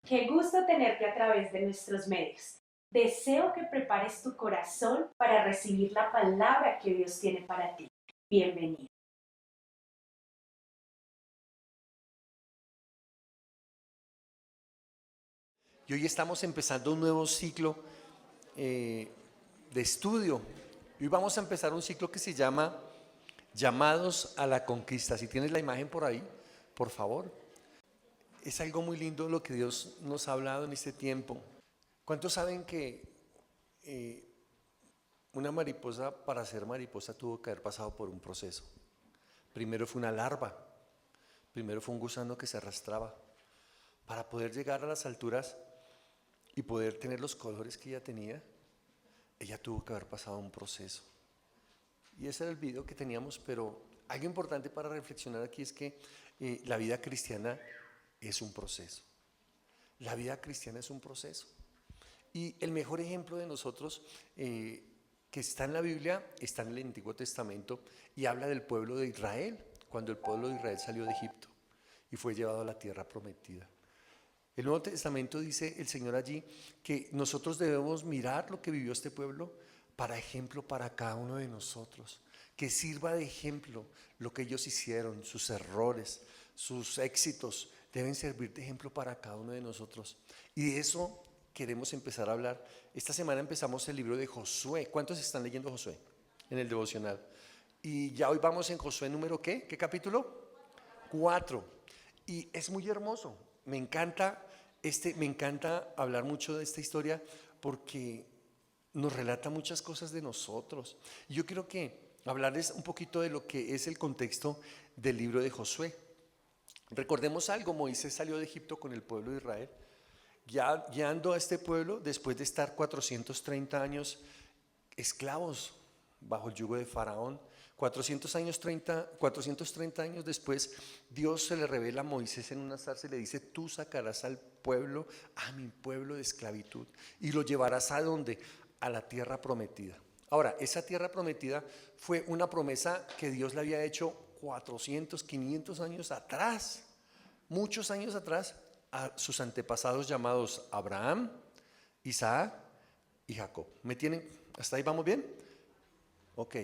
Qué gusto tenerte a través de nuestros medios. Deseo que prepares tu corazón para recibir la palabra que Dios tiene para ti. Bienvenido. Y hoy estamos empezando un nuevo ciclo de estudio. Y hoy vamos a empezar un ciclo que se llama Llamados a la Conquista. Si tienes la imagen por ahí, por favor. Es algo muy lindo lo que Dios nos ha hablado en este tiempo. ¿Cuántos saben que eh, una mariposa, para ser mariposa, tuvo que haber pasado por un proceso? Primero fue una larva, primero fue un gusano que se arrastraba. Para poder llegar a las alturas y poder tener los colores que ella tenía, ella tuvo que haber pasado un proceso. Y ese era el video que teníamos, pero algo importante para reflexionar aquí es que la vida cristiana es un proceso. La vida cristiana es un proceso. Y el mejor ejemplo de nosotros que está en la Biblia, está en el Antiguo Testamento y habla del pueblo de Israel, cuando el pueblo de Israel salió de Egipto y fue llevado a la tierra prometida. El Nuevo Testamento dice el Señor allí que nosotros debemos mirar lo que vivió este pueblo para ejemplo para cada uno de nosotros, que sirva de ejemplo lo que ellos hicieron, sus errores, sus éxitos, deben servir de ejemplo para cada uno de nosotros. Y de eso queremos empezar a hablar. Esta semana empezamos el libro de Josué. ¿Cuántos están leyendo Josué en el devocional? Y ya hoy vamos en Josué número ¿qué? ¿Qué capítulo? 4. Y es muy hermoso. Me encanta hablar mucho de esta historia porque nos relata muchas cosas de nosotros. Y yo quiero que hablarles un poquito de lo que es el contexto del libro de Josué. Recordemos algo, Moisés salió de Egipto con el pueblo de Israel, ya guiando a este pueblo después de estar 430 años esclavos bajo el yugo de Faraón. 430 años después, Dios se le revela a Moisés en una zarza y le dice: tú sacarás al pueblo, a mi pueblo de esclavitud, y lo llevarás ¿a dónde? A la tierra prometida. Ahora, esa tierra prometida fue una promesa que Dios le había hecho 400, 500 años atrás, muchos años atrás, a sus antepasados llamados Abraham, Isaac y Jacob. ¿Me tienen? ¿Hasta ahí vamos bien? Ok.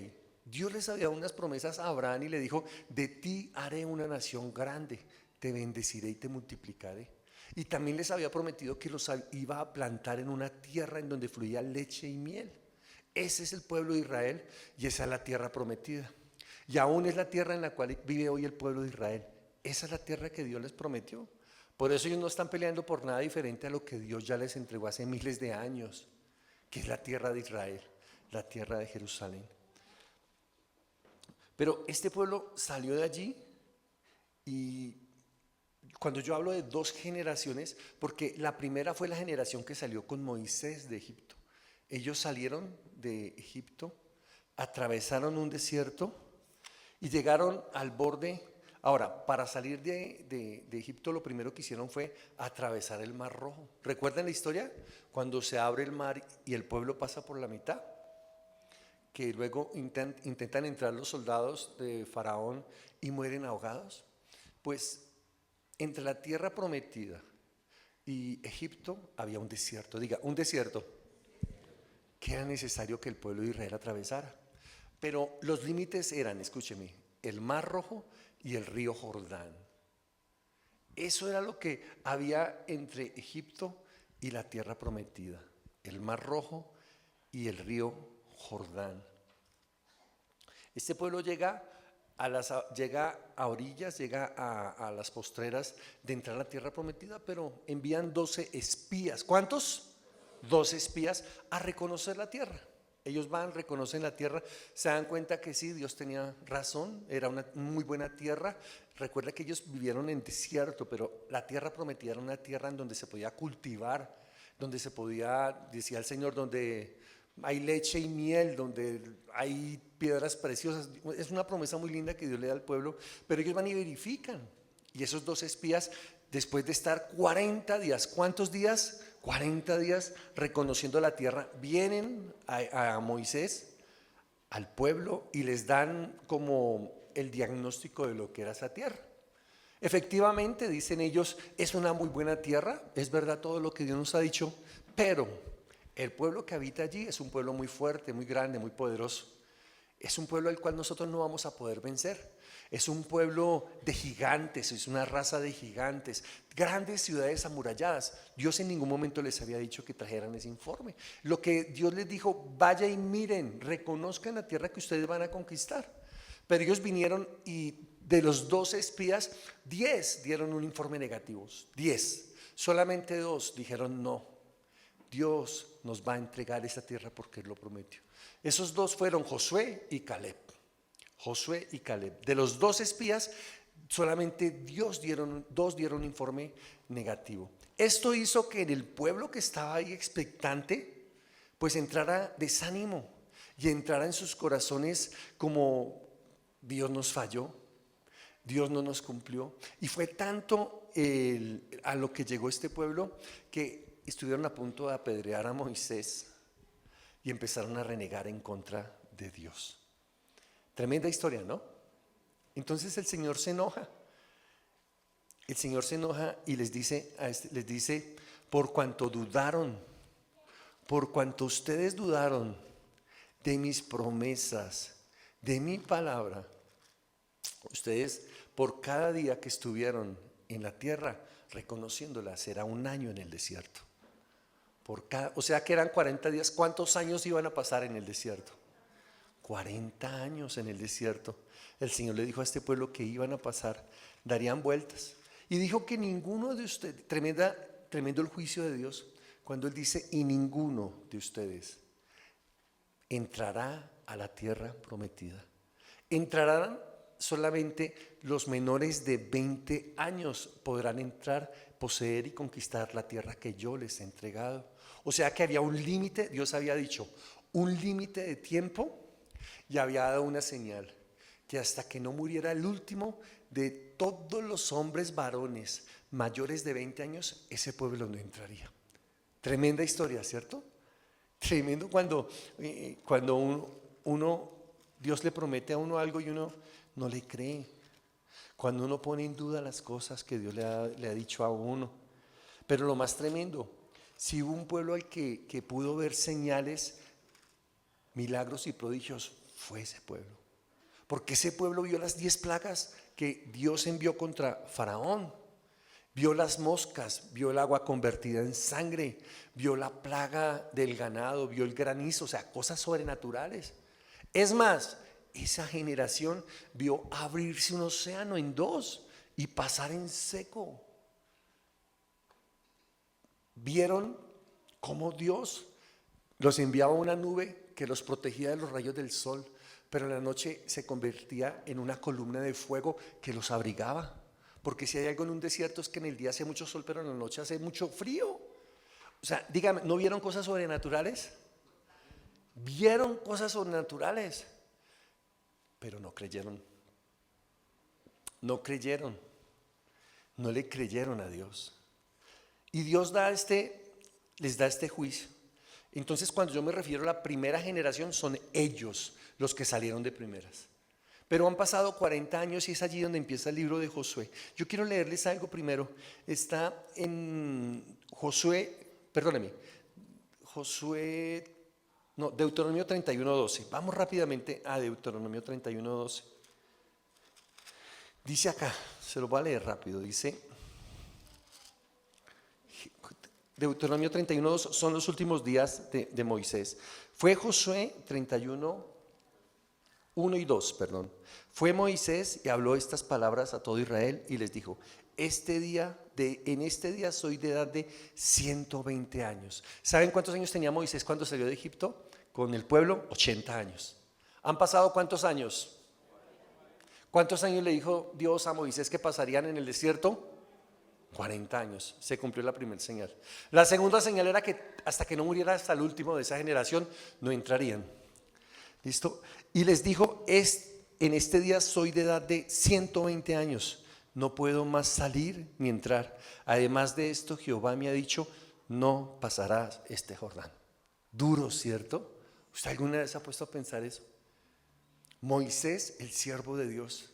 Dios les había dado unas promesas a Abraham y le dijo: de ti haré una nación grande, te bendeciré y te multiplicaré. Y también les había prometido que los iba a plantar en una tierra en donde fluía leche y miel. Ese es el pueblo de Israel y esa es la tierra prometida. Y aún es la tierra en la cual vive hoy el pueblo de Israel. Esa es la tierra que Dios les prometió. Por eso ellos no están peleando por nada diferente a lo que Dios ya les entregó hace miles de años, que es la tierra de Israel, la tierra de Jerusalén. Pero este pueblo salió de allí y cuando yo hablo de dos generaciones, porque la primera fue la generación que salió con Moisés de Egipto. Ellos salieron de Egipto, atravesaron un desierto y llegaron al borde. Ahora, para salir de Egipto, lo primero que hicieron fue atravesar el Mar Rojo. ¿Recuerdan la historia? Cuando se abre el mar y el pueblo pasa por la mitad, que luego intentan entrar los soldados de Faraón y mueren ahogados. Pues entre la tierra prometida y Egipto había un desierto. Diga, un desierto que era necesario que el pueblo de Israel atravesara. Pero los límites eran, escúcheme, el Mar Rojo y el río Jordán. Eso era lo que había entre Egipto y la tierra prometida, el Mar Rojo y el río Jordán. Este pueblo llega a orillas, llega a las postreras de entrar a la tierra prometida, pero envían 12 espías. ¿Cuántos? 12 espías a reconocer la tierra. Ellos van, reconocen la tierra, se dan cuenta que sí, Dios tenía razón, era una muy buena tierra. Recuerda que ellos vivieron en desierto, pero la tierra prometida era una tierra en donde se podía cultivar, donde se podía, decía el Señor, donde hay leche y miel, donde hay piedras preciosas. Es una promesa muy linda que Dios le da al pueblo, pero ellos van y verifican. Y esos dos espías, después de estar 40 días, ¿cuántos días? 40 días reconociendo la tierra, vienen a Moisés, al pueblo, y les dan como el diagnóstico de lo que era esa tierra. Efectivamente, dicen ellos, es una muy buena tierra, es verdad todo lo que Dios nos ha dicho, pero el pueblo que habita allí es un pueblo muy fuerte, muy grande, muy poderoso. Es un pueblo al cual nosotros no vamos a poder vencer. Es un pueblo de gigantes, es una raza de gigantes, grandes ciudades amuralladas. Dios en ningún momento les había dicho que trajeran ese informe. Lo que Dios les dijo, vaya y miren, reconozcan la tierra que ustedes van a conquistar. Pero ellos vinieron y de los 12 espías, 10 dieron un informe negativo, 10. Solamente 2 dijeron no, Dios nos va a entregar esa tierra porque Él lo prometió. Esos 2 fueron Josué y Caleb. Josué y Caleb. De los 2 espías, solamente 2 dieron un informe negativo. Esto hizo que en el pueblo que estaba ahí expectante, pues entrara desánimo y entrara en sus corazones como Dios nos falló, Dios no nos cumplió. Y fue tanto a lo que llegó este pueblo que estuvieron a punto de apedrear a Moisés y empezaron a renegar en contra de Dios. Tremenda historia, ¿no? Entonces el Señor se enoja. El Señor se enoja y les dice, por cuanto dudaron, por cuanto ustedes dudaron de mis promesas, de mi palabra, ustedes por cada día que estuvieron en la tierra reconociéndola, será un año en el desierto. O sea que eran 40 días. ¿Cuántos años iban a pasar en el desierto? 40 años en el desierto. El Señor le dijo a este pueblo que iban a pasar, darían vueltas. Y dijo que ninguno de ustedes, tremendo el juicio de Dios, cuando Él dice, y ninguno de ustedes entrará a la tierra prometida. Entrarán solamente los menores de 20 años, podrán entrar, poseer y conquistar la tierra que yo les he entregado. O sea que había un límite, Dios había dicho, un límite de tiempo y había dado una señal, que hasta que no muriera el último de todos los hombres varones mayores de 20 años, ese pueblo no entraría. Tremenda historia, ¿cierto? Tremendo cuando Dios le promete a uno algo y uno no le cree. Cuando uno pone en duda las cosas que Dios le ha dicho a uno. Pero lo más tremendo, si hubo un pueblo al que pudo ver señales, milagros y prodigios, fue ese pueblo. Porque ese pueblo vio las 10 plagas que Dios envió contra Faraón. Vio las moscas, vio el agua convertida en sangre, vio la plaga del ganado, vio el granizo, o sea, cosas sobrenaturales. Es más, esa generación vio abrirse un océano en 2 y pasar en seco. Vieron cómo Dios los enviaba una nube que los protegía de los rayos del sol, pero en la noche se convertía en una columna de fuego que los abrigaba. Porque si hay algo en un desierto es que en el día hace mucho sol, pero en la noche hace mucho frío. O sea, dígame, ¿no vieron cosas sobrenaturales? Vieron cosas sobrenaturales, pero no creyeron. No creyeron. No le creyeron a Dios. Y Dios les da este juicio. Entonces, cuando yo me refiero a la primera generación, son ellos los que salieron de primeras. Pero han pasado 40 años y es allí donde empieza el libro de Josué. Yo quiero leerles algo primero. Está en Deuteronomio 31:12. Vamos rápidamente a Deuteronomio 31:12. Dice acá, se lo voy a leer rápido, dice Deuteronomio 31:2, son los últimos días de Moisés. Fue Josué 31:1 y 2, perdón. Fue Moisés y habló estas palabras a todo Israel y les dijo, en este día soy de edad de 120 años. ¿Saben cuántos años tenía Moisés cuando salió de Egipto? Con el pueblo, 80 años. ¿Han pasado cuántos años? ¿Cuántos años le dijo Dios a Moisés que pasarían en el desierto? 40 años. Se cumplió la primera señal. La segunda señal era que hasta que no muriera hasta el último de esa generación, no entrarían. ¿Listo? Y les dijo, en este día soy de edad de 120 años, no puedo más salir ni entrar. Además de esto, Jehová me ha dicho, no pasarás este Jordán. Duro, ¿cierto? ¿Usted alguna vez se ha puesto a pensar eso? Moisés, el siervo de Dios,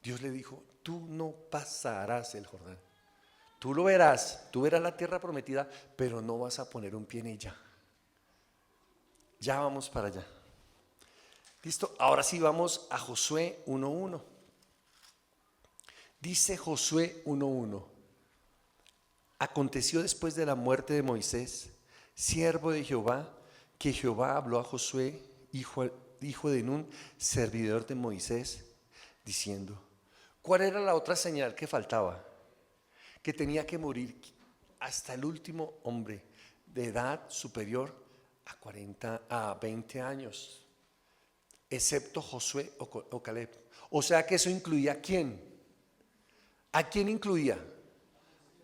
Dios le dijo, tú no pasarás el Jordán. Tú lo verás, tú verás la tierra prometida, pero no vas a poner un pie en ella. Ya vamos para allá. Listo, ahora sí vamos a Josué 1:1. Dice Josué 1:1. Aconteció después de la muerte de Moisés, siervo de Jehová, que Jehová habló a Josué, hijo de Nun, servidor de Moisés, diciendo: ¿cuál era la otra señal que faltaba? Que tenía que morir hasta el último hombre de edad superior a 20 años, excepto Josué o Caleb. O sea que eso incluía ¿a quién? ¿A quién incluía?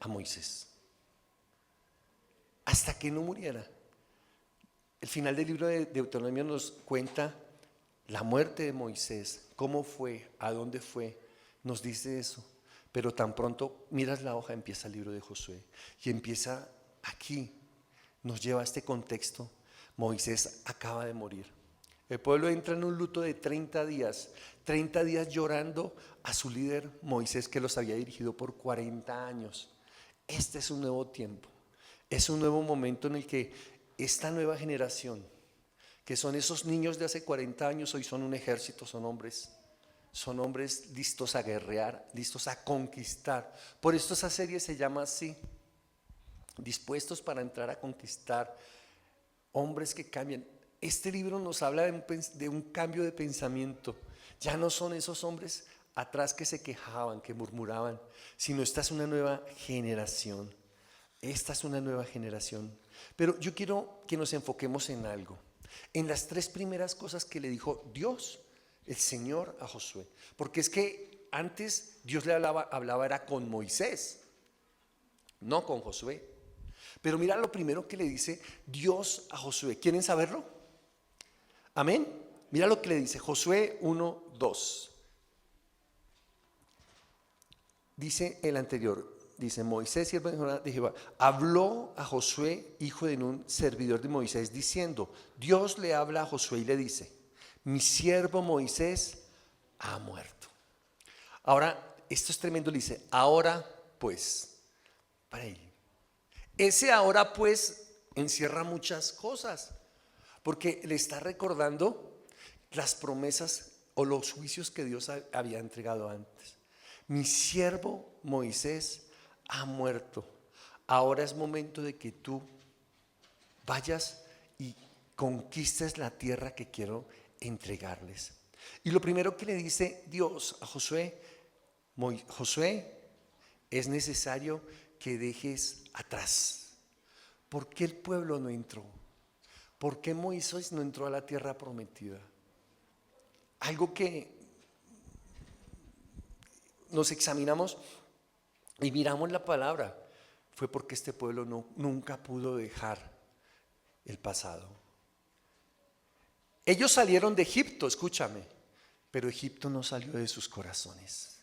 A Moisés. Hasta que no muriera. El final del libro de Deuteronomio nos cuenta la muerte de Moisés, cómo fue, a dónde fue, nos dice eso. Pero tan pronto miras la hoja, empieza el libro de Josué y empieza aquí, nos lleva a este contexto. Moisés acaba de morir. El pueblo entra en un luto de 30 días llorando a su líder Moisés, que los había dirigido por 40 años. Este es un nuevo tiempo, es un nuevo momento en el que esta nueva generación, que son esos niños de hace 40 años, hoy son un ejército, son hombres listos a guerrear, listos a conquistar. Por esto esa serie se llama así, dispuestos para entrar a conquistar, hombres que cambian. Este libro nos habla de un cambio de pensamiento. Ya no son esos hombres atrás que se quejaban, que murmuraban, sino esta es una nueva generación. Esta es una nueva generación. Pero yo quiero que nos enfoquemos en algo, en las 3 primeras cosas que le dijo Dios, el Señor, a Josué. Porque es que antes Dios le hablaba era con Moisés, no con Josué. Pero mira lo primero que le dice Dios a Josué. ¿Quieren saberlo? Amén. Mira lo que le dice Josué 1:2. Dice el anterior, dice: Moisés, siervo de Jehová, habló a Josué, hijo de Nun, servidor de Moisés, diciendo. Dios le habla a Josué y le dice: mi siervo Moisés ha muerto. Ahora, esto es tremendo, le dice: ahora pues, para él. Ese ahora pues encierra muchas cosas, porque le está recordando las promesas o los juicios que Dios había entregado antes. Mi siervo Moisés ha muerto. Ahora es momento de que tú vayas y conquistes la tierra que quiero entregarles. Y lo primero que le dice Dios a Josué: Josué, es necesario que dejes atrás. ¿Por qué el pueblo no entró? ¿Por qué Moisés no entró a la tierra prometida? Algo que nos examinamos y miramos la palabra, fue porque este pueblo nunca pudo dejar el pasado. Ellos salieron de Egipto, escúchame, pero Egipto no salió de sus corazones.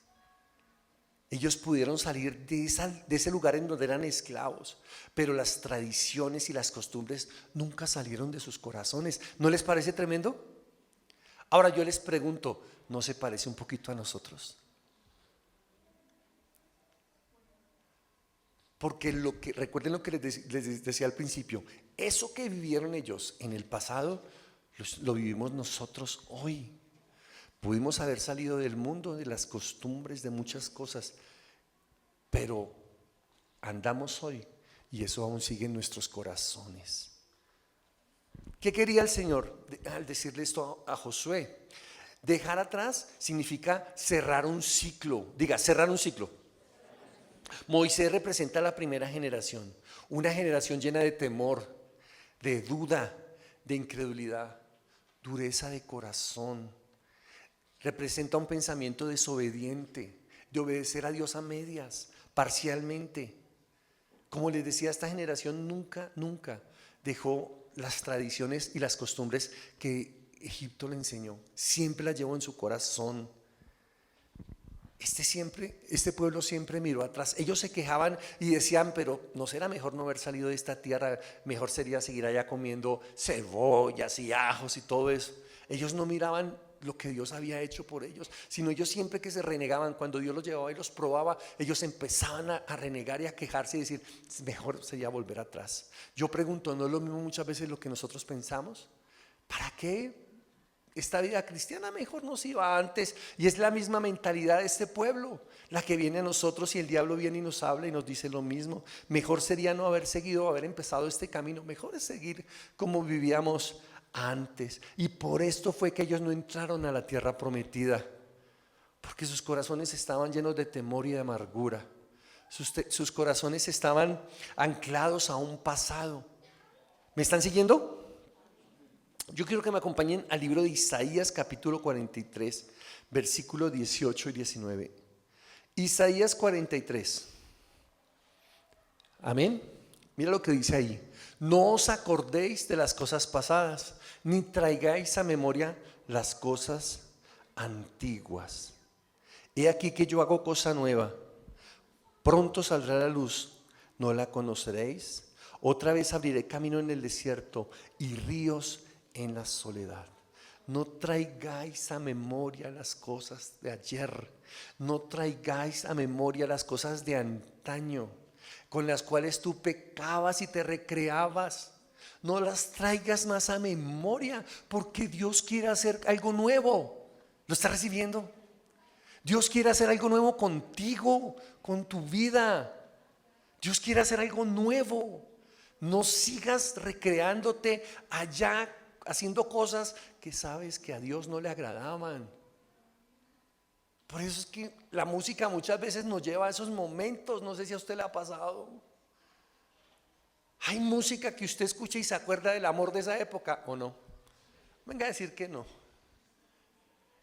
Ellos pudieron salir de ese lugar en donde eran esclavos, pero las tradiciones y las costumbres nunca salieron de sus corazones. ¿No les parece tremendo? Ahora yo les pregunto, ¿no se parece un poquito a nosotros? Porque recuerden lo que les decía al principio, eso que vivieron ellos en el pasado, lo vivimos nosotros hoy. Pudimos haber salido del mundo, de las costumbres, de muchas cosas, pero andamos hoy y eso aún sigue en nuestros corazones. ¿Qué quería el Señor al decirle esto a Josué? Dejar atrás significa cerrar un ciclo. Diga, cerrar un ciclo. Moisés representa la primera generación, una generación llena de temor, de duda, de incredulidad, dureza de corazón. Representa un pensamiento desobediente, de obedecer a Dios a medias, parcialmente. Como les decía, esta generación nunca dejó las tradiciones y las costumbres que Egipto le enseñó. Siempre las llevó en su corazón. Este pueblo siempre miró atrás. Ellos se quejaban y decían, pero ¿no será mejor no haber salido de esta tierra? Mejor sería seguir allá comiendo cebollas y ajos y todo eso. Ellos no miraban lo que Dios había hecho por ellos, sino ellos siempre que se renegaban, cuando Dios los llevaba y los probaba, ellos empezaban a renegar y a quejarse y decir, mejor sería volver atrás. Yo pregunto, ¿no es lo mismo muchas veces lo que nosotros pensamos? ¿Para qué esta vida cristiana? Mejor nos iba antes. Y es la misma mentalidad de este pueblo, la que viene a nosotros, y el diablo viene y nos habla y nos dice lo mismo. Mejor sería no haber seguido, haber empezado este camino. Mejor es seguir como vivíamos antes. Y por esto fue que ellos no entraron a la tierra prometida, porque sus corazones estaban llenos de temor y de amargura. Sus corazones estaban anclados a un pasado. ¿Me están siguiendo? Yo quiero que me acompañen al libro de Isaías capítulo 43, versículos 18 y 19. Isaías 43. Amén. Mira lo que dice ahí. No os acordéis de las cosas pasadas, ni traigáis a memoria las cosas antiguas. He aquí que yo hago cosa nueva. Pronto saldrá la luz, ¿no la conoceréis? Otra vez abriré camino en el desierto y ríos en la soledad. No traigáis a memoria las cosas de ayer, no traigáis a memoria las cosas de antaño, con las cuales tú pecabas y te recreabas. No las traigas más a memoria, porque Dios quiere hacer algo nuevo. ¿Lo estás recibiendo? Dios quiere hacer algo nuevo contigo, con tu vida. Dios quiere hacer algo nuevo. No sigas recreándote allá, haciendo cosas que sabes que a Dios no le agradaban. Por eso es que la música muchas veces nos lleva a esos momentos. No sé si a usted le ha pasado. Hay música que usted escucha y se acuerda del amor de esa época, ¿o no? Venga a decir que no.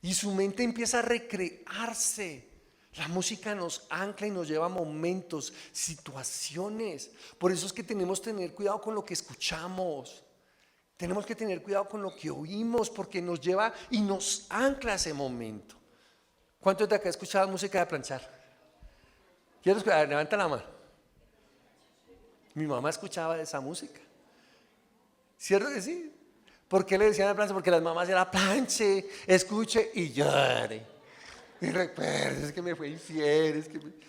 Y su mente empieza a recrearse. La música nos ancla y nos lleva a momentos, situaciones. Por eso es que tenemos que tener cuidado con lo que escuchamos. Tenemos que tener cuidado con lo que oímos, porque nos lleva y nos ancla a ese momento. ¿Cuántos de acá escuchaban música de planchar? ¿Quiero escuchar? Levanta la mano. Mi mamá escuchaba esa música. ¿Cierto que sí? ¿Por qué le decían a plancha? Porque las mamás era planche, escuche y llore. Y recuerde, es que me fue infiel.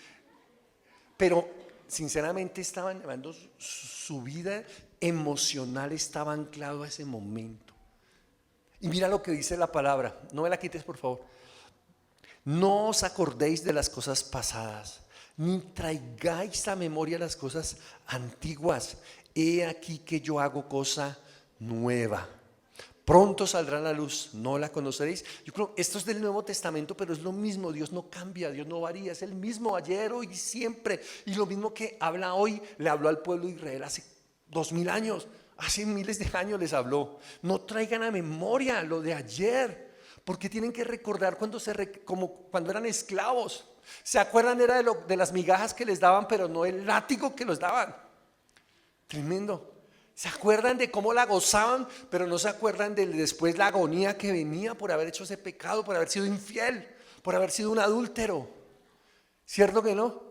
Pero sinceramente estaban llevando su vida emocional, estaba anclado a ese momento. Y mira lo que dice la palabra. No me la quites, por favor. No os acordéis de las cosas pasadas, ni traigáis a memoria las cosas antiguas. He aquí que yo hago cosa nueva. Pronto saldrá la luz, no la conoceréis. Yo creo que esto es del Nuevo Testamento, pero es lo mismo. Dios no cambia, Dios no varía, es el mismo ayer, hoy y siempre. Y lo mismo que habla hoy, le habló al pueblo de Israel hace 2000 años, hace miles de años les habló. No traigan a memoria lo de ayer, porque tienen que recordar como cuando eran esclavos. ¿Se acuerdan? Era de las migajas que les daban, pero no el látigo que los daban. Tremendo. ¿Se acuerdan de cómo la gozaban, pero no se acuerdan de después la agonía que venía por haber hecho ese pecado, por haber sido infiel, por haber sido un adúltero? ¿Cierto que no?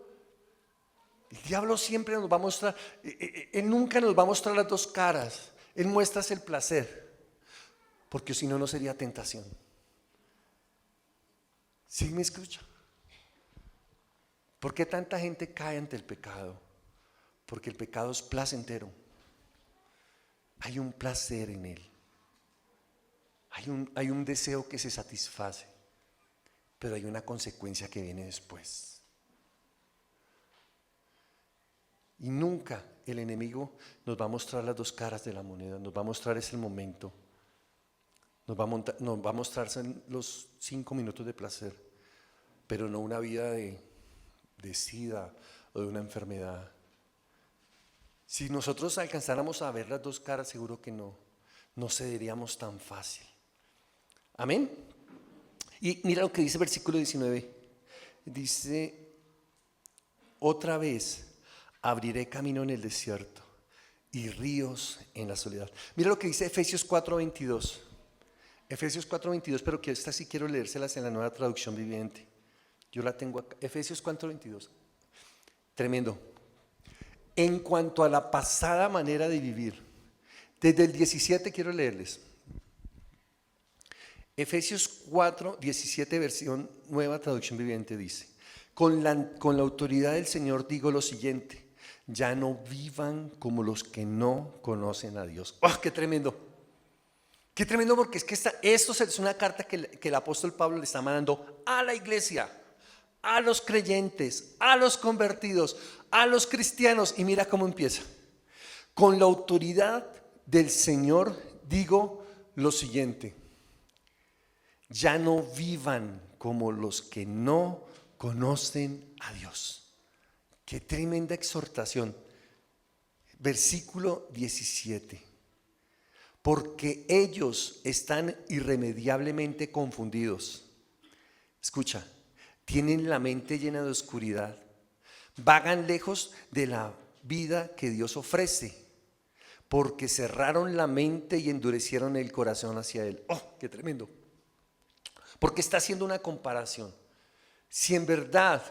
El diablo siempre nos va a mostrar, él nunca nos va a mostrar las dos caras. Él muestra el placer, porque si no, no sería tentación. ¿Sí me escucha? ¿Por qué tanta gente cae ante el pecado? Porque el pecado es placentero. Hay un placer en él. Hay un deseo que se satisface, pero hay una consecuencia que viene después. Y nunca el enemigo nos va a mostrar las dos caras de la moneda. Nos va a mostrar ese momento. Nos va a mostrar los 5 minutos de placer, pero no una vida de sida o de una enfermedad. Si nosotros alcanzáramos a ver las dos caras, seguro que no cederíamos tan fácil. Amén. Y mira lo que dice el versículo 19. Dice, otra vez abriré camino en el desierto y ríos en la soledad. Mira lo que dice Efesios 4:22. Efesios 4:22, pero que esta sí quiero leérselas en la Nueva Traducción Viviente. Yo la tengo acá. Efesios 4:22. Tremendo. En cuanto a la pasada manera de vivir, desde el 17 quiero leerles. Efesios 4, 17, versión Nueva Traducción Viviente dice: con la autoridad del Señor digo lo siguiente: ya no vivan como los que no conocen a Dios. ¡Oh, qué tremendo! Qué tremendo, porque es que esto es una carta que el apóstol Pablo le está mandando a la iglesia, a los creyentes, a los convertidos, a los cristianos. Y mira cómo empieza: con la autoridad del Señor digo lo siguiente: ya no vivan como los que no conocen a Dios. Qué tremenda exhortación. Versículo 17: porque ellos están irremediablemente confundidos. Escucha, tienen la mente llena de oscuridad, vagan lejos de la vida que Dios ofrece, porque cerraron la mente y endurecieron el corazón hacia Él. ¡Oh, qué tremendo! Porque está haciendo una comparación. Si en verdad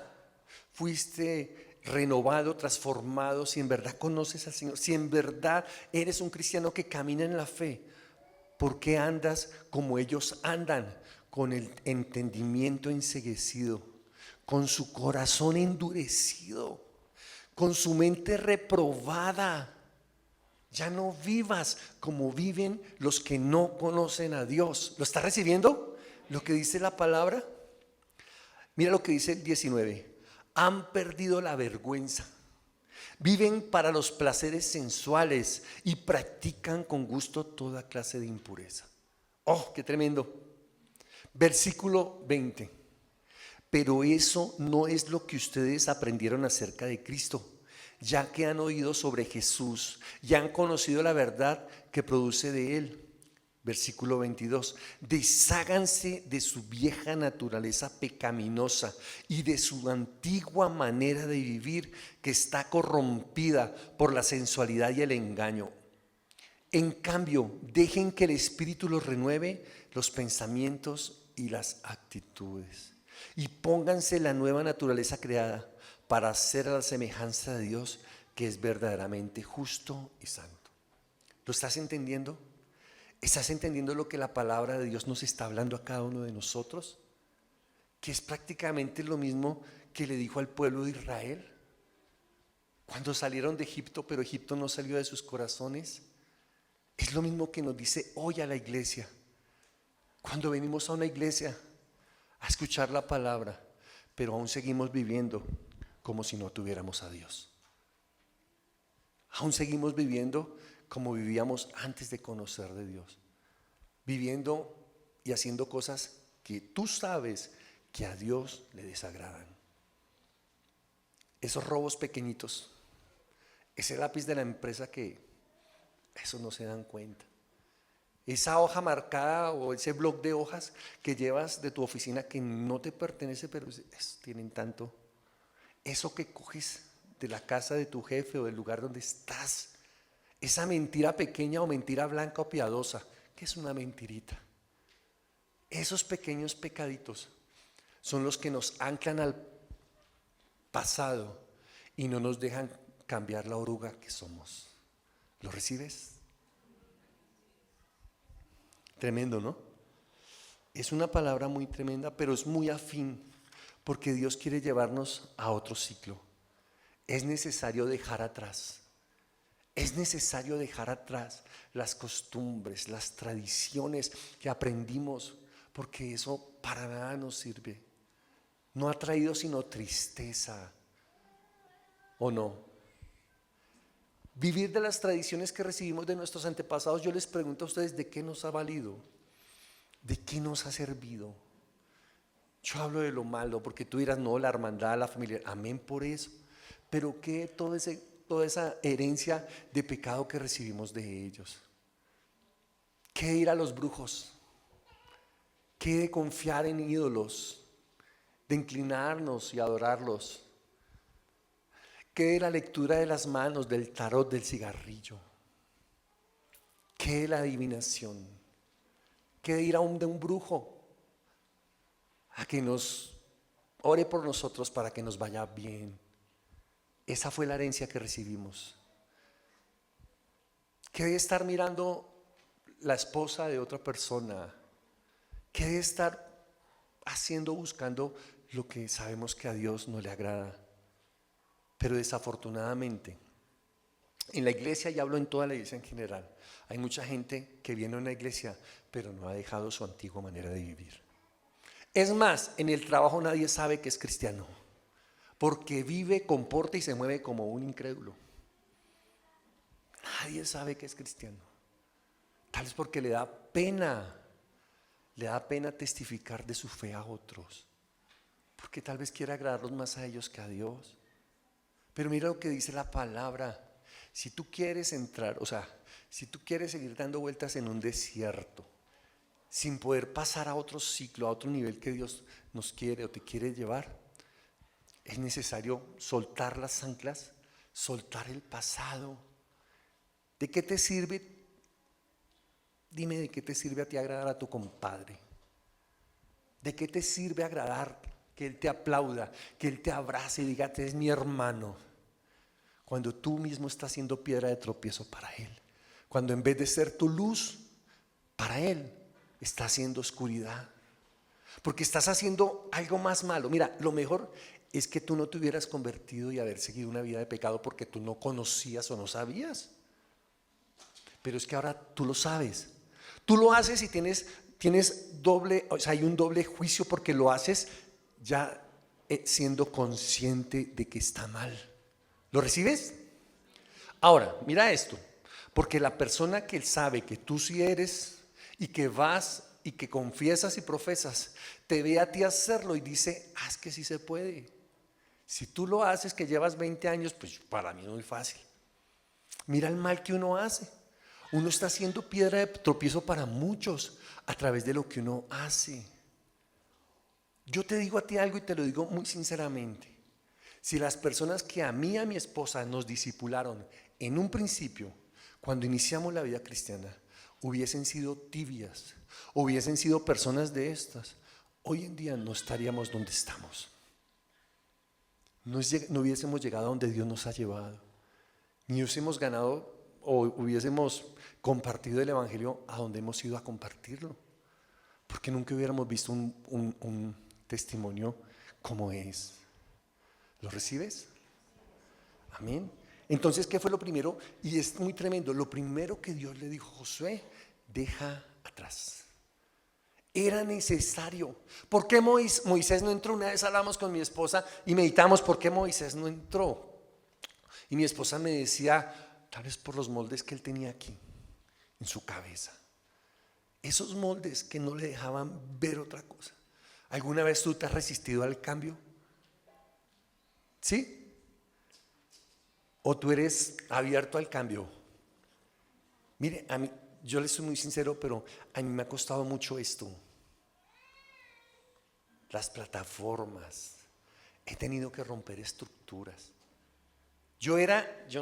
fuiste renovado, transformado, si en verdad conoces al Señor, si en verdad eres un cristiano que camina en la fe, ¿por qué andas como ellos andan? Con el entendimiento enceguecido, con su corazón endurecido, con su mente reprobada. Ya no vivas como viven los que no conocen a Dios. ¿Lo está recibiendo? Lo que dice la palabra. Mira lo que dice el 19: han perdido la vergüenza, viven para los placeres sensuales y practican con gusto toda clase de impureza. ¡Oh, qué tremendo! Versículo 20: pero eso no es lo que ustedes aprendieron acerca de Cristo, ya que han oído sobre Jesús y han conocido la verdad que produce de Él. Versículo 22: desháganse de su vieja naturaleza pecaminosa y de su antigua manera de vivir, que está corrompida por la sensualidad y el engaño. En cambio, dejen que el Espíritu los renueve los pensamientos y las actitudes, y pónganse la nueva naturaleza creada para hacer a la semejanza de Dios, que es verdaderamente justo y santo. ¿Lo estás entendiendo? ¿Estás entendiendo lo que la palabra de Dios nos está hablando a cada uno de nosotros? Que es prácticamente lo mismo que le dijo al pueblo de Israel cuando salieron de Egipto, pero Egipto no salió de sus corazones. Es lo mismo que nos dice hoy a la iglesia. Cuando venimos a una iglesia a escuchar la palabra, pero aún seguimos viviendo como si no tuviéramos a Dios. Aún seguimos viviendo como vivíamos antes de conocer de Dios, viviendo y haciendo cosas que tú sabes que a Dios le desagradan. Esos robos pequeñitos, ese lápiz de la empresa que eso no se dan cuenta, esa hoja marcada o ese bloc de hojas que llevas de tu oficina que no te pertenece, pero tienen tanto, eso que coges de la casa de tu jefe o del lugar donde estás, esa mentira pequeña o mentira blanca o piadosa, que es una mentirita. Esos pequeños pecaditos son los que nos anclan al pasado y no nos dejan cambiar la oruga que somos. ¿Lo recibes? Tremendo, ¿no? Es una palabra muy tremenda, pero es muy afín, porque Dios quiere llevarnos a otro ciclo. Es necesario dejar atrás. Es necesario dejar atrás las costumbres, las tradiciones que aprendimos, porque eso para nada nos sirve. No ha traído sino tristeza, ¿o no? Vivir de las tradiciones que recibimos de nuestros antepasados, yo les pregunto a ustedes, ¿de qué nos ha valido? ¿De qué nos ha servido? Yo hablo de lo malo, porque tú dirás, no, la hermandad, la familia, amén por eso. Pero ¿qué toda esa herencia de pecado que recibimos de ellos? ¿Qué de ir a los brujos? ¿Qué de confiar en ídolos? De inclinarnos y adorarlos. ¿Qué de la lectura de las manos, del tarot, del cigarrillo? ¿Qué de la adivinación? ¿Qué de ir de un brujo a que nos ore por nosotros para que nos vaya bien? Esa fue la herencia que recibimos. ¿Qué de estar mirando la esposa de otra persona? ¿Qué debe estar haciendo, buscando lo que sabemos que a Dios no le agrada? Pero desafortunadamente, en la iglesia, y hablo en toda la iglesia en general, hay mucha gente que viene a una iglesia, pero no ha dejado su antigua manera de vivir. Es más, en el trabajo nadie sabe que es cristiano, porque vive, comporta y se mueve como un incrédulo. Nadie sabe que es cristiano. Tal vez porque le da pena testificar de su fe a otros, porque tal vez quiere agradarlos más a ellos que a Dios. Pero mira lo que dice la palabra. Si tú quieres entrar, si tú quieres seguir dando vueltas en un desierto, sin poder pasar a otro ciclo, a otro nivel que Dios nos quiere o te quiere llevar, es necesario soltar las anclas, soltar el pasado. ¿De qué te sirve? Dime, ¿de qué te sirve a ti agradar a tu compadre? ¿De qué te sirve agradar, que él te aplauda, que él te abrace y diga, este es mi hermano? Cuando tú mismo estás siendo piedra de tropiezo para él. Cuando en vez de ser tu luz, para él está haciendo oscuridad. Porque estás haciendo algo más malo. Mira, lo mejor es que tú no te hubieras convertido y haber seguido una vida de pecado porque tú no conocías o no sabías. Pero es que ahora tú lo sabes. Tú lo haces y tienes doble, hay un doble juicio porque lo haces ya siendo consciente de que está mal. ¿Lo recibes? Ahora, mira esto, porque la persona que sabe que tú sí eres y que vas y que confiesas y profesas, te ve a ti hacerlo y dice, es que sí se puede. Si tú lo haces que llevas 20 años, pues para mí es muy fácil. Mira el mal que uno hace. Uno está haciendo piedra de tropiezo para muchos a través de lo que uno hace. Yo te digo a ti algo y te lo digo muy sinceramente. Si las personas que a mí y a mi esposa nos discipularon en un principio, cuando iniciamos la vida cristiana, hubiesen sido tibias, hubiesen sido personas de estas, hoy en día no estaríamos donde estamos. No hubiésemos llegado a donde Dios nos ha llevado, ni hubiésemos ganado o hubiésemos compartido el evangelio a donde hemos ido a compartirlo, porque nunca hubiéramos visto un testimonio como es. ¿Lo recibes? Amén. Entonces, ¿qué fue lo primero? Y es muy tremendo. Lo primero que Dios le dijo a Josué: deja atrás. Era necesario. ¿Por qué Moisés no entró? Una vez hablamos con mi esposa y meditamos por qué Moisés no entró. Y mi esposa me decía, tal vez por los moldes que él tenía aquí, en su cabeza. Esos moldes que no le dejaban ver otra cosa. ¿Alguna vez tú te has resistido al cambio? ¿Sí? ¿O tú eres abierto al cambio? Mire, a mí, yo le soy muy sincero, pero a mí me ha costado mucho esto. Las plataformas. He tenido que romper estructuras. Yo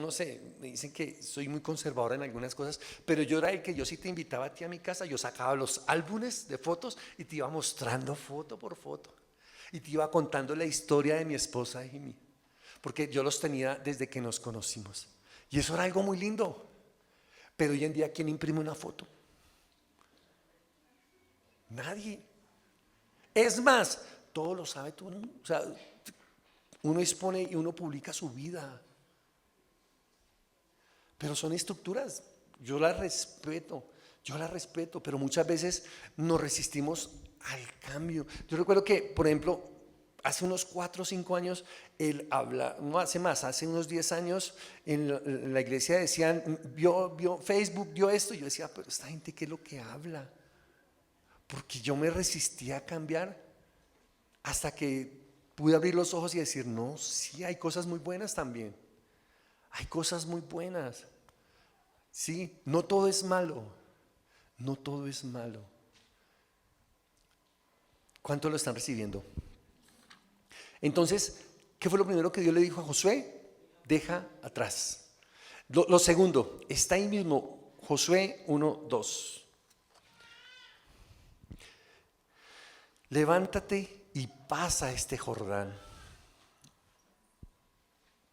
no sé, me dicen que soy muy conservador en algunas cosas, pero yo era el que yo sí te invitaba a ti a mi casa, yo sacaba los álbumes de fotos y te iba mostrando foto por foto. Y te iba contando la historia de mi esposa y mí. Porque yo los tenía desde que nos conocimos. Y eso era algo muy lindo. Pero hoy en día, ¿quién imprime una foto? Nadie. Es más, todo lo sabe todo el mundo. O sea, uno expone y uno publica su vida. Pero son estructuras. Yo las respeto, pero muchas veces nos resistimos al cambio. Yo recuerdo que, por ejemplo, hace unos 4 o 5 años, hace unos 10 años, en la iglesia decían, vio Facebook, vio esto, y yo decía, pero esta gente, ¿qué es lo que habla? Porque yo me resistía a cambiar hasta que pude abrir los ojos y decir, no, sí, hay cosas muy buenas también. Hay cosas muy buenas. Sí, no todo es malo. No todo es malo. ¿Cuánto lo están recibiendo? Entonces, ¿qué fue lo primero que Dios le dijo a Josué? Deja atrás. Lo segundo, está ahí mismo, Josué 1:2. Levántate y pasa este Jordán.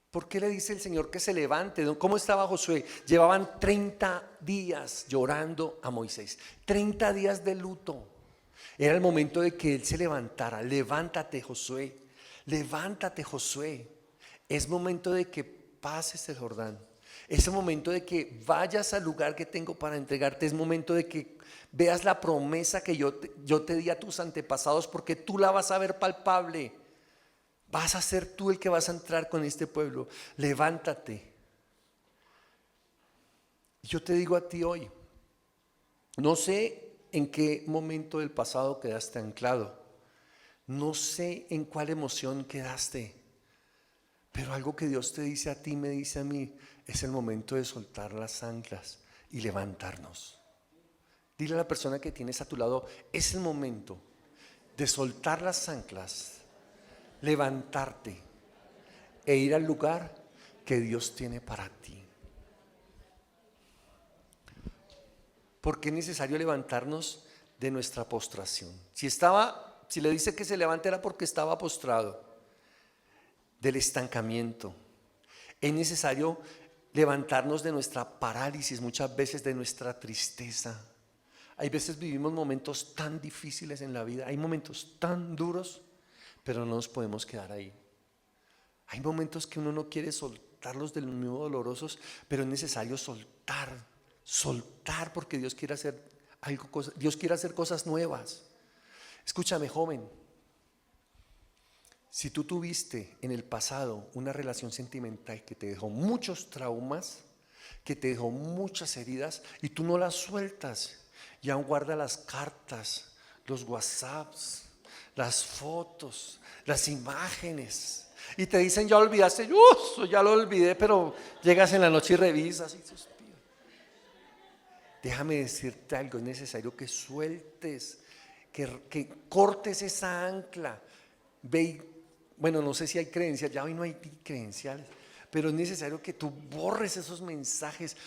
¿Por qué le dice el Señor que se levante? ¿Cómo estaba Josué? Llevaban 30 días llorando a Moisés. 30 días de luto. Era el momento de que él se levantara. Levántate, Josué. Levántate, Josué. Es momento de que pases el Jordán. Es el momento de que vayas al lugar que tengo para entregarte. Es momento de que veas la promesa que yo te di a tus antepasados, porque tú la vas a ver palpable. Vas a ser tú el que vas a entrar con este pueblo. Levántate. Yo te digo a ti hoy, no sé en qué momento del pasado quedaste anclado. No sé en cuál emoción quedaste. Pero algo que Dios te dice a ti, me dice a mí, es el momento de soltar las anclas y levantarnos. Dile a la persona que tienes a tu lado, es el momento de soltar las anclas, levantarte e ir al lugar que Dios tiene para ti. ¿Por qué es necesario levantarnos de nuestra postración? Si le dice que se levante era porque estaba postrado. Del estancamiento. Es necesario levantarnos de nuestra parálisis, muchas veces de nuestra tristeza. Hay veces vivimos momentos tan difíciles en la vida, hay momentos tan duros, pero no nos podemos quedar ahí. Hay momentos que uno no quiere soltarlos de los mismos dolorosos, pero es necesario soltar porque Dios quiere hacer Dios quiere hacer cosas nuevas. Escúchame, joven. Si tú tuviste en el pasado una relación sentimental que te dejó muchos traumas, que te dejó muchas heridas y tú no las sueltas, y aún guarda las cartas, los WhatsApps, las fotos, las imágenes, y te dicen ya olvidaste, ya lo olvidé, pero llegas en la noche y revisas y suspiras. Déjame decirte algo, es necesario que sueltes, que cortes esa ancla. Bueno, no sé si hay credenciales, ya hoy no hay credenciales, pero es necesario que tú borres esos mensajes,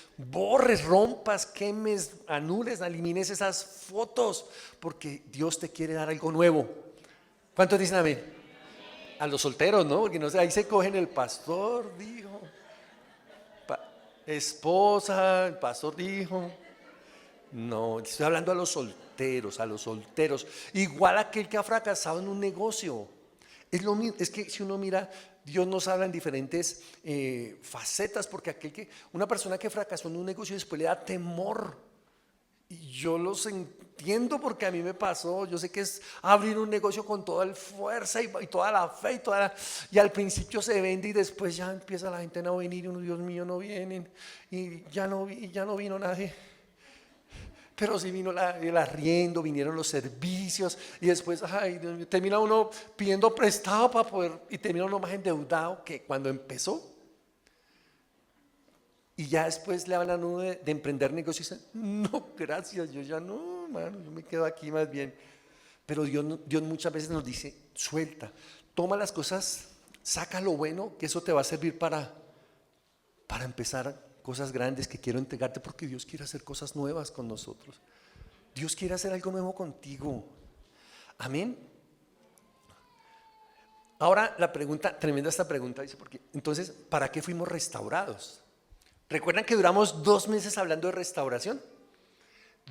rompas, quemes, anules, elimines esas fotos, porque Dios te quiere dar algo nuevo. ¿Cuántos dicen amén? A los solteros, ¿no? Porque no sé, ahí se cogen el pastor, dijo, esposa, el pastor dijo. No, estoy hablando a los solteros, igual aquel que ha fracasado en un negocio. Es lo mismo, es que si uno mira, Dios nos habla en diferentes facetas, porque una persona que fracasó en un negocio después le da temor. Y yo los entiendo porque a mí me pasó. Yo sé que es abrir un negocio con toda la fuerza y toda la fe y al principio se vende y después ya empieza la gente a no venir y uno, Dios mío, no vienen y ya no vino nadie. Pero sí vino el arriendo, vinieron los servicios y después termina uno pidiendo prestado para poder, y termina uno más endeudado que cuando empezó. Y ya después le hablan a uno de emprender negocios y dicen, no, gracias, yo ya no, mano, yo me quedo aquí más bien. Pero Dios muchas veces nos dice, suelta, toma las cosas, saca lo bueno, que eso te va a servir para empezar cosas grandes que quiero entregarte, porque Dios quiere hacer cosas nuevas con nosotros. Dios quiere hacer algo nuevo contigo. Amén. Ahora la pregunta, tremenda esta pregunta, dice, porque entonces, ¿para qué fuimos restaurados? ¿Recuerdan que duramos 2 meses hablando de restauración?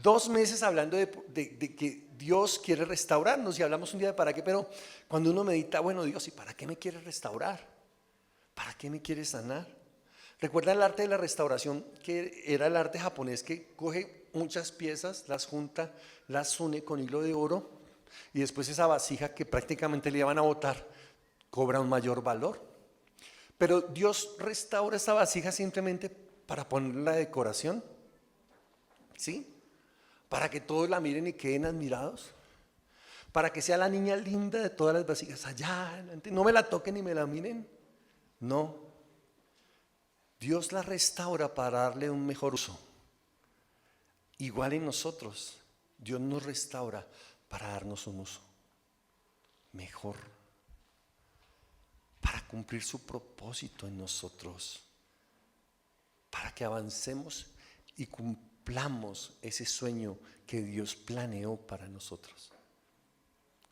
2 meses hablando de que Dios quiere restaurarnos, y hablamos un día de para qué, pero cuando uno medita, bueno, Dios, ¿y para qué me quiere restaurar? ¿Para qué me quiere sanar? ¿Recuerdan el arte de la restauración, que era el arte japonés que coge muchas piezas, las junta, las une con hilo de oro, y después esa vasija que prácticamente le iban a botar cobra un mayor valor? Pero Dios restaura esa vasija simplemente para ponerla de decoración, ¿sí? Para que todos la miren y queden admirados, para que sea la niña linda de todas las vasijas. Allá, no me la toquen ni me la miren. No. Dios la restaura para darle un mejor uso. Igual en nosotros, Dios nos restaura para darnos un uso mejor, para cumplir su propósito en nosotros, para que avancemos y cumplamos ese sueño que Dios planeó para nosotros.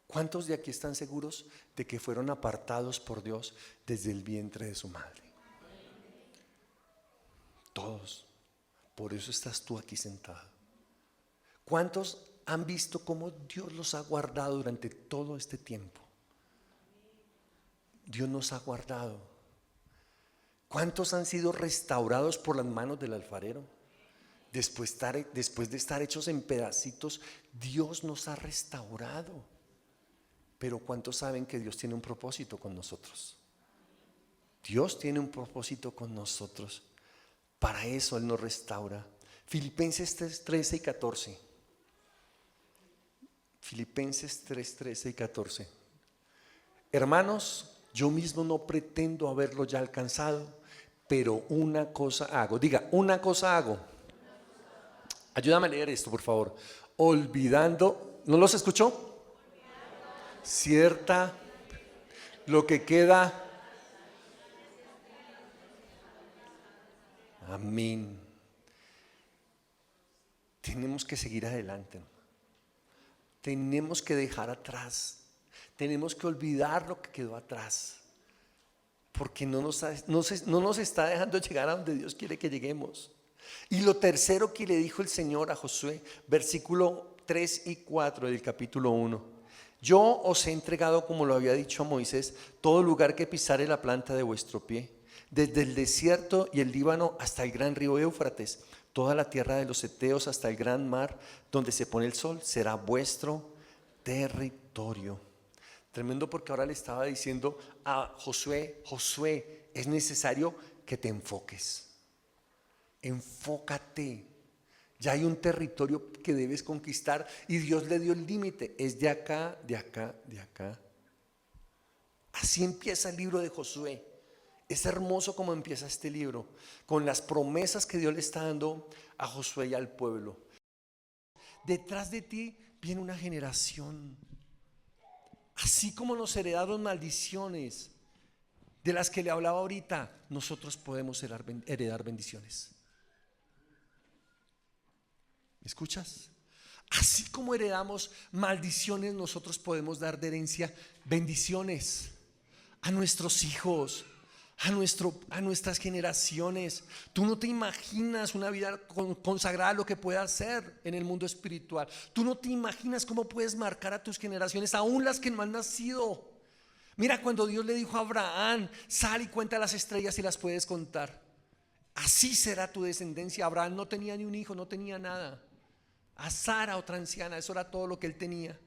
¿Cuántos de aquí están seguros de que fueron apartados por Dios desde el vientre de su madre? Todos. Por eso estás tú aquí sentado. ¿Cuántos han visto cómo Dios los ha guardado durante todo este tiempo. Dios nos ha guardado. ¿Cuántos han sido restaurados por las manos del alfarero? Después de estar hechos en pedacitos, Dios nos ha restaurado. Pero ¿cuántos saben que Dios tiene un propósito con nosotros? Dios tiene un propósito con nosotros. Para eso Él nos restaura. Filipenses 3, 13 y 14. Filipenses 3, 13 y 14. Hermanos, yo mismo no pretendo haberlo ya alcanzado, pero una cosa hago. Diga, una cosa hago. Ayúdame a leer esto, por favor. Olvidando, ¿no los escuchó? Cierta, lo que queda. Amén. Tenemos que seguir adelante. Tenemos que dejar atrás. Tenemos que olvidar lo que quedó atrás. Porque no nos está dejando llegar a donde Dios quiere que lleguemos. Y lo tercero que le dijo el Señor a Josué, versículo 3 y 4 del capítulo 1. Yo os he entregado, como lo había dicho a Moisés, todo lugar que pisare la planta de vuestro pie, desde el desierto y el Líbano hasta el gran río Éufrates, toda la tierra de los heteos hasta el gran mar, donde se pone el sol, será vuestro territorio. Tremendo, porque ahora le estaba diciendo a Josué: Josué, es necesario que te enfoques. Enfócate. Ya hay un territorio que debes conquistar y Dios le dio el límite. Es de acá, de acá, de acá. Así empieza el libro de Josué. Es hermoso como empieza este libro, con las promesas que Dios le está dando a Josué y al pueblo. Detrás de ti viene una generación. Así como nos heredaron maldiciones de las que le hablaba ahorita, nosotros podemos heredar bendiciones. ¿Me escuchas? Así como heredamos maldiciones, nosotros podemos dar de herencia bendiciones a nuestros hijos, a nuestras generaciones. Tú no te imaginas una vida consagrada, lo que puede hacer en el mundo espiritual. Tú no te imaginas cómo puedes marcar a tus generaciones, aún las que no han nacido. Mira, cuando Dios le dijo a Abraham: sal y cuenta las estrellas y las puedes contar. Así será tu descendencia. Abraham no tenía ni un hijo, no tenía nada. A Sara, otra anciana, eso era todo lo que él tenía.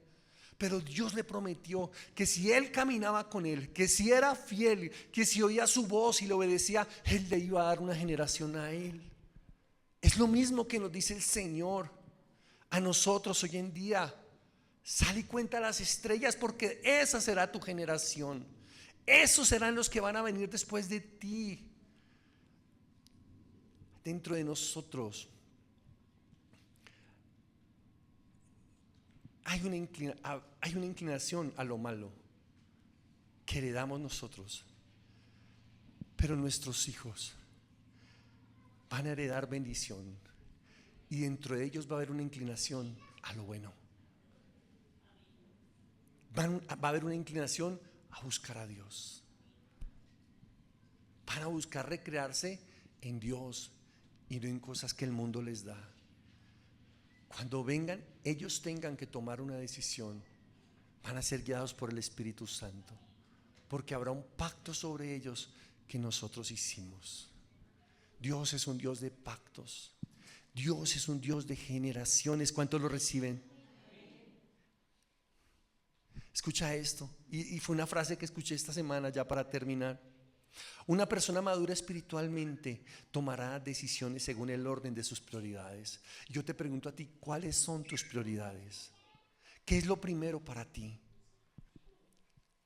Pero Dios le prometió que si él caminaba con él, que si era fiel, que si oía su voz y le obedecía, él le iba a dar una generación a él. Es lo mismo que nos dice el Señor a nosotros hoy en día. Sal y cuenta las estrellas, porque esa será tu generación. Esos serán los que van a venir después de ti. Dentro de nosotros hay una inclinación a lo malo que heredamos nosotros, pero nuestros hijos van a heredar bendición, y dentro de ellos va a haber una inclinación a lo bueno. Va a haber una inclinación a buscar a Dios. Van a buscar recrearse en Dios y no en cosas que el mundo les da. Cuando vengan, ellos tengan que tomar una decisión, van a ser guiados por el Espíritu Santo, porque habrá un pacto sobre ellos que nosotros hicimos. Dios es un Dios de pactos. Dios es un Dios de generaciones. ¿Cuántos lo reciben? Escucha esto, y fue una frase que escuché esta semana, ya para terminar. Una persona madura espiritualmente tomará decisiones según el orden de sus prioridades. Yo te pregunto a ti, ¿cuáles son tus prioridades? ¿Qué es lo primero para ti?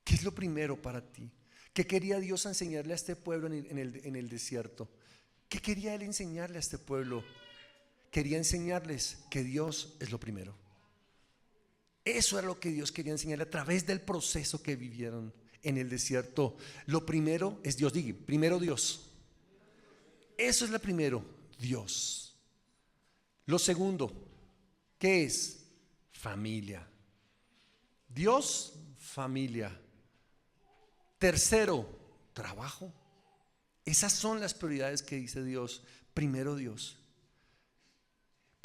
¿Qué es lo primero para ti? ¿Qué quería Dios enseñarle a este pueblo en el desierto? ¿Qué quería Él enseñarle a este pueblo? Quería enseñarles que Dios es lo primero. Eso era lo que Dios quería enseñarle a través del proceso que vivieron en el desierto. Lo primero es Dios. Diga, primero Dios. Eso es lo primero, Dios. Lo segundo, ¿qué es? Familia. Dios, familia. Tercero, trabajo. Esas son las prioridades que dice Dios. Primero Dios.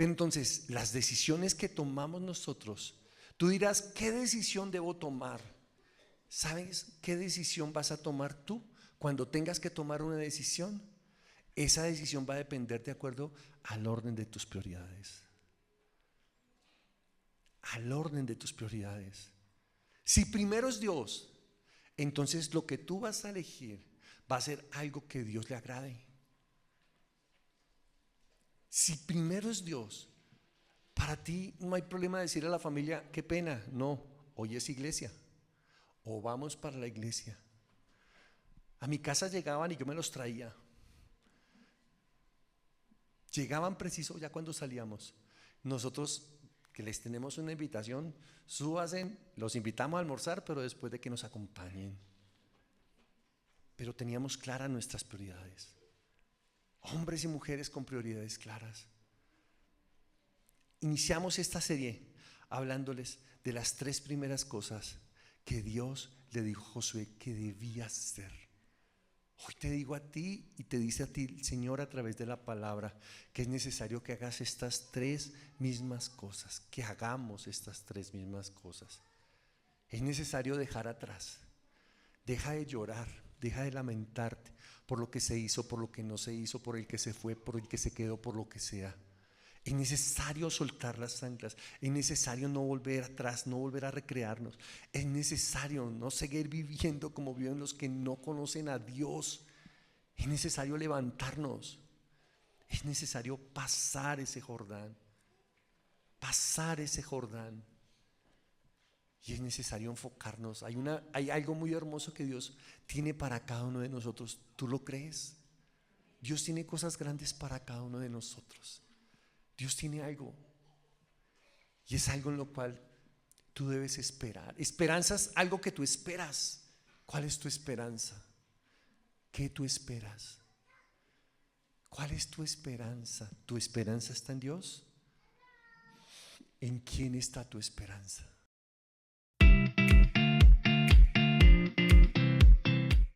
Pero entonces, las decisiones que tomamos nosotros, tú dirás, ¿qué decisión debo tomar? ¿Sabes qué decisión vas a tomar tú cuando tengas que tomar una decisión? Esa decisión va a depender de acuerdo al orden de tus prioridades. Al orden de tus prioridades. Si primero es Dios, entonces lo que tú vas a elegir va a ser algo que Dios le agrade. Si primero es Dios, para ti no hay problema de decir a la familia, qué pena, no, hoy es iglesia, o vamos para la iglesia. A mi casa llegaban y yo me los traía. Llegaban preciso ya cuando salíamos. Nosotros que les tenemos una invitación, súbanse, los invitamos a almorzar, pero después de que nos acompañen. Pero teníamos claras nuestras prioridades. Hombres y mujeres con prioridades claras. Iniciamos esta serie hablándoles de las 3 primeras cosas que Dios le dijo a Josué que debía hacer. Hoy te digo a ti y te dice a ti el Señor a través de la palabra que es necesario que hagas estas 3 mismas cosas, que hagamos estas 3 mismas cosas. Es necesario dejar atrás, deja de llorar, deja de lamentarte por lo que se hizo, por lo que no se hizo, por el que se fue, por el que se quedó, por lo que sea. Es necesario soltar las anclas, es necesario no volver atrás, no volver a recrearnos, es necesario no seguir viviendo como viven los que no conocen a Dios, es necesario levantarnos, es necesario pasar ese Jordán, y es necesario enfocarnos. Hay algo muy hermoso que Dios tiene para cada uno de nosotros. ¿Tú lo crees? Dios tiene cosas grandes para cada uno de nosotros. Dios tiene algo, y es algo en lo cual tú debes esperar. Esperanza es algo que tú esperas. ¿Cuál es tu esperanza? ¿Qué tú esperas? ¿Cuál es tu esperanza? ¿Tu esperanza está en Dios? ¿En quién está tu esperanza?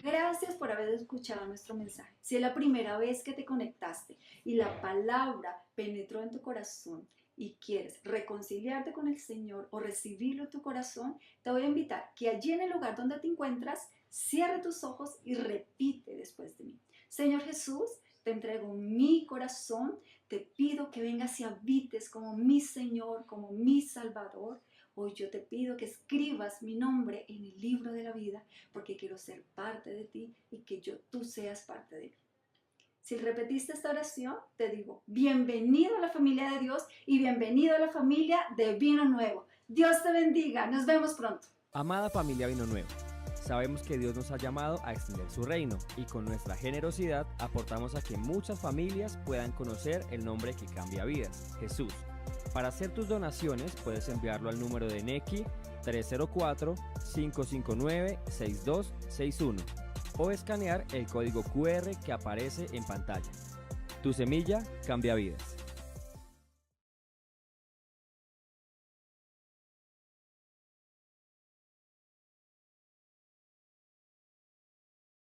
Gracias por haber escuchado nuestro mensaje. Si es la primera vez que te conectaste y la palabra penetró en tu corazón y quieres reconciliarte con el Señor o recibirlo en tu corazón, te voy a invitar que allí en el lugar donde te encuentras, cierre tus ojos y repite después de mí. Señor Jesús, te entrego mi corazón, te pido que vengas y habites como mi Señor, como mi Salvador. Hoy yo te pido que escribas mi nombre en el libro de la vida, porque quiero ser parte de ti y que tú seas parte de mí. Si repetiste esta oración, te digo, bienvenido a la familia de Dios y bienvenido a la familia de Vino Nuevo. Dios te bendiga, nos vemos pronto. Amada familia Vino Nuevo, sabemos que Dios nos ha llamado a extender su reino y con nuestra generosidad aportamos a que muchas familias puedan conocer el nombre que cambia vidas, Jesús. Para hacer tus donaciones puedes enviarlo al número de Nequi 304-559-6261 o escanear el código QR que aparece en pantalla. Tu semilla cambia vidas.